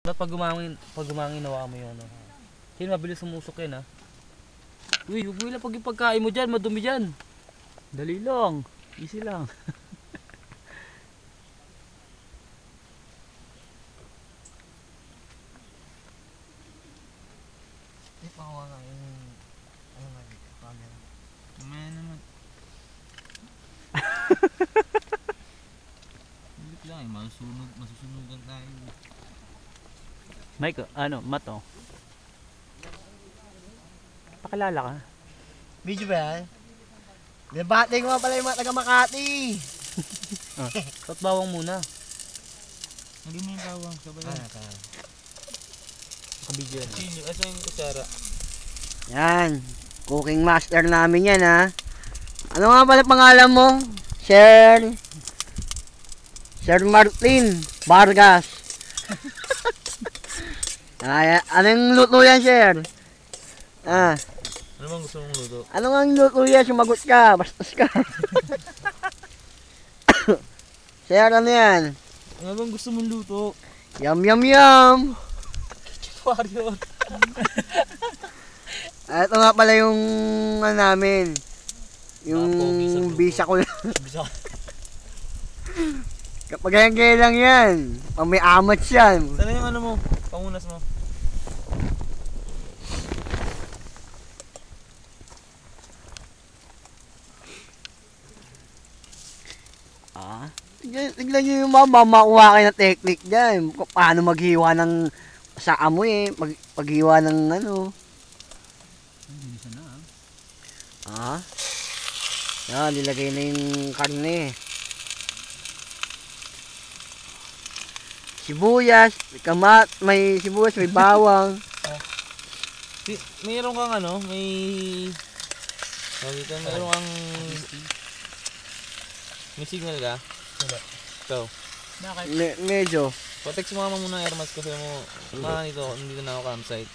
Pag gumangin nawa mo yun. Kasi mabilis sumusok yan ha. Uy, huwag mo lang pag yung pagkain mo dyan, madumi dyan. Dali lang, easy lang. Hindi pa ako nga yung ano nga dito, camera. Mamaya naman. Hindi lang eh, masusunugan tayo. Mike, ano, Mato? Pakilala ka. Video ba yan? Binabati ko nga pala yung mga taga Makati. Ba't bawang muna? Hindi mo yung bawang, sabay lang. Nakabidyo yan. Sino? Asa yung kutsara? Yan. Cooking master namin yan ha. Ano nga pala pangalan mo? Sir Martin Vargas. Ay, anong luto yan, sir? Ah. Ano bang gusto mong luto? Ano nga ang luto yan? Sumagot ka. Bastos ka. Sir, ano yan? Ano bang gusto mong luto? Yum, yum, yum. Warrior. Ito nga pala yung ano namin. Yung bisa ko lang. Bisa. Kapag ganyan lang yan. Pag may amats yan. Sana yung ano mo? Pangunas mo. Ah? Tignan nyo yung makuha kayo ng technique dyan. Paano maghiwa ng sa amoy eh. Paghiwa ng ano. Hindi na ah. Ah? Yan, nilagay na yung karne. Sibuyas, may sibuyas, may bawang. Mayroon kang ano? Mayroon kang... May signal ka? Wala. Ikaw. Bakit? Medyo. Patext mo mama muna Airmas kasi mo... nito, hindi na ako campsite.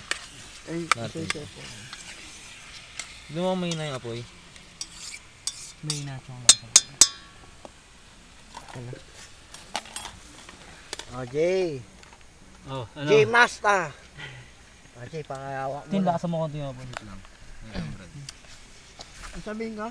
Ay, Natin. isa. Hindi mo mahina yung apoy. May inatsong lang. Oh, Jay. Oh, ano? Jay Master. Oh, Jay, pakayawak mo. Tin, lakasan mo konti yung apoy. lang. Ang sabihin ka?